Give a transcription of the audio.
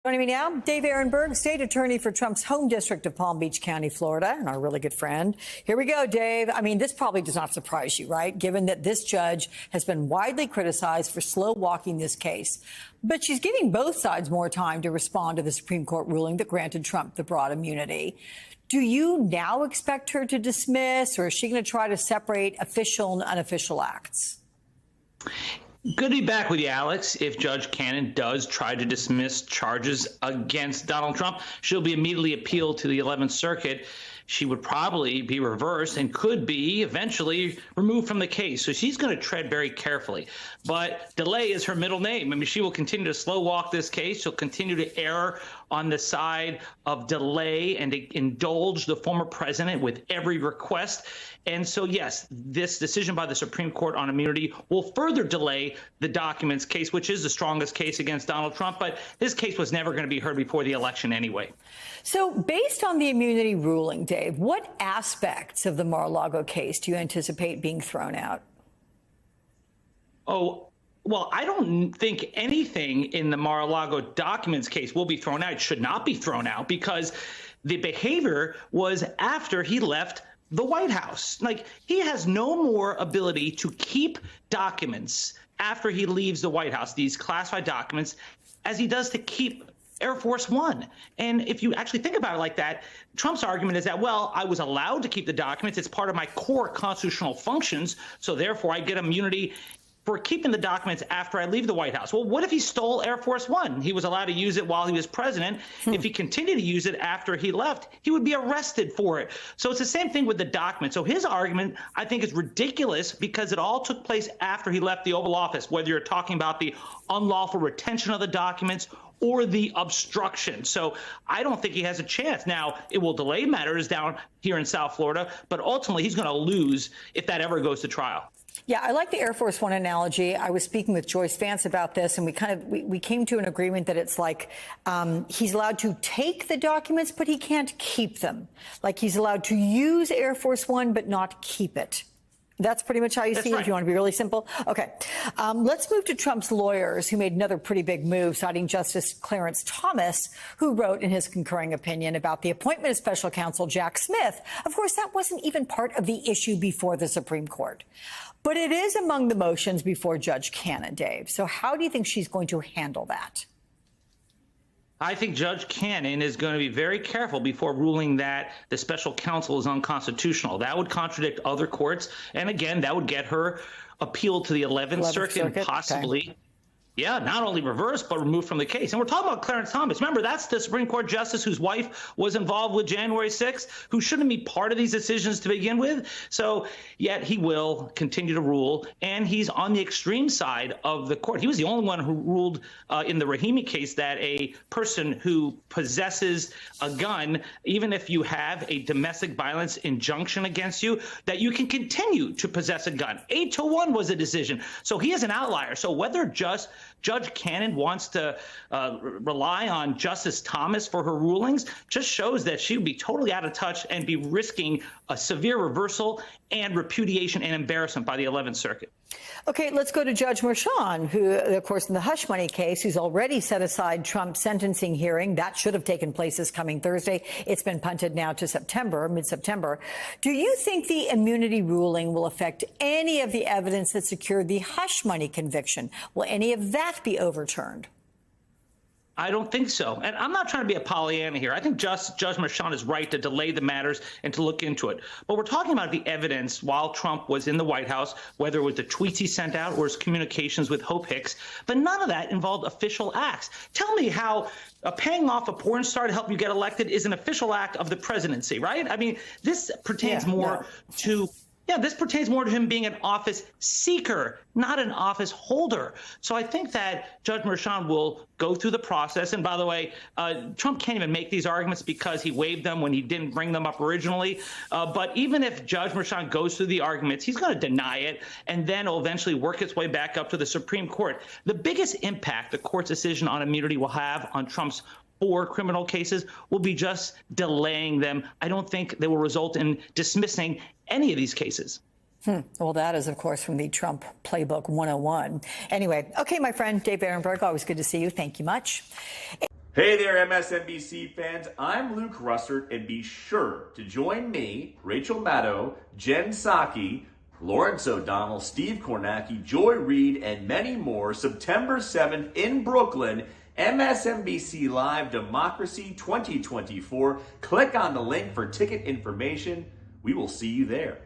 Joining me now, Dave Ehrenberg, state attorney for Trump's home district of Palm Beach County, Florida, and our really good friend. Here we go, Dave. I mean, this probably does not surprise you, right? Given that this judge has been widely criticized for slow walking this case. But she's giving both sides more time to respond to the Supreme Court ruling that granted Trump the broad immunity. Do you now expect her to dismiss, or is she going to try to separate official and unofficial acts? Good to be back with you, Alex. If Judge Cannon does try to dismiss charges against Donald Trump, she'll be immediately appealed to the 11th Circuit. She would probably be reversed and could be eventually removed from the case. So she's going to tread very carefully. But delay is her middle name. I mean, she will continue to slow walk this case. She'll continue to err on the side of delay and to indulge the former president with every request. And so, yes, this decision by the Supreme Court on immunity will further delay the documents case, which is the strongest case against Donald Trump. But this case was never going to be heard before the election anyway. So based on the immunity ruling, Dave, what aspects of the Mar-a-Lago case do you anticipate being thrown out? Oh, well, I don't think anything in the Mar-a-Lago documents case will be thrown out. It should not be thrown out because the behavior was after he left the White House. Like, he has no more ability to keep documents after he leaves the White House, these classified documents, as he does to keep Air Force One. And if you actually think about it like that, Trump's argument is that, well, I was allowed to keep the documents. It's part of my core constitutional functions. So therefore, I get immunity for keeping the documents after I leave the White House. Well, what if he stole Air Force One? He was allowed to use it while he was president. If he continued to use it after he left, he would be arrested for it. So it's the same thing with the documents. So his argument, I think, is ridiculous because it all took place after he left the Oval Office, whether you're talking about the unlawful retention of the documents or the obstruction. So I don't think he has a chance. Now, it will delay matters down here in South Florida, but ultimately he's going to lose if that ever goes to trial. Yeah, I like the Air Force One analogy. I was speaking with Joyce Vance about this, and we came to an agreement that it's like he's allowed to take the documents, but he can't keep them. Like, he's allowed to use Air Force One, but not keep it. That's pretty much how you see it, if you want to be really simple. Okay. Let's move to Trump's lawyers, who made another pretty big move, citing Justice Clarence Thomas, who wrote in his concurring opinion about the appointment of special counsel Jack Smith. Of course, that wasn't even part of the issue before the Supreme Court. But it is among the motions before Judge Cannon, Dave. So how do you think she's going to handle that? I think Judge Cannon is going to be very careful before ruling that the special counsel is unconstitutional. That would contradict other courts. And again, that would get her appealed to the 11th Circuit and possibly. Okay. Yeah, not only reversed, but removed from the case. And we're talking about Clarence Thomas. Remember, that's the Supreme Court justice whose wife was involved with January 6th, who shouldn't be part of these decisions to begin with. So yet he will continue to rule. And he's on the extreme side of the court. He was the only one who ruled in the Rahimi case that a person who possesses a gun, even if you have a domestic violence injunction against you, that you can continue to possess a gun. 8-1 was the decision. So he is an outlier. So whether Judge Cannon wants to rely on Justice Thomas for her rulings just shows that she would be totally out of touch and be risking a severe reversal and repudiation and embarrassment by the 11th Circuit. Okay, let's go to Judge Merchan, who, of course, in the hush money case, who's already set aside Trump's sentencing hearing. That should have taken place this coming Thursday. It's been punted now to September, mid-September. Do you think the immunity ruling will affect any of the evidence that secured the hush money conviction? Will any of that be overturned? I don't think so. And I'm not trying to be a Pollyanna here. I think Judge Merchan is right to delay the matters and to look into it. But we're talking about the evidence while Trump was in the White House, whether it was the tweets he sent out or his communications with Hope Hicks. But none of that involved official acts. Tell me how paying off a porn star to help you get elected is an official act of the presidency, right? I mean, this pertains more to... Yeah, this pertains more to him being an office seeker, not an office holder. So I think that Judge Merchan will go through the process. And by the way, Trump can't even make these arguments because he waived them when he didn't bring them up originally. But even if Judge Merchan goes through the arguments, he's going to deny it and then will eventually work its way back up to the Supreme Court. The biggest impact the court's decision on immunity will have on Trump's 4 criminal cases will be just delaying them. I don't think they will result in dismissing any of these cases. Well, that is, of course, from the Trump Playbook 101. Anyway, okay, my friend Dave Ehrenberg, always good to see you. Thank you much. Hey there, MSNBC fans. I'm Luke Russert, and be sure to join me, Rachel Maddow, Jen Psaki, Lawrence O'Donnell, Steve Kornacki, Joy Reid, and many more September 7th in Brooklyn, MSNBC Live Democracy 2024. Click on the link for ticket information. We will see you there.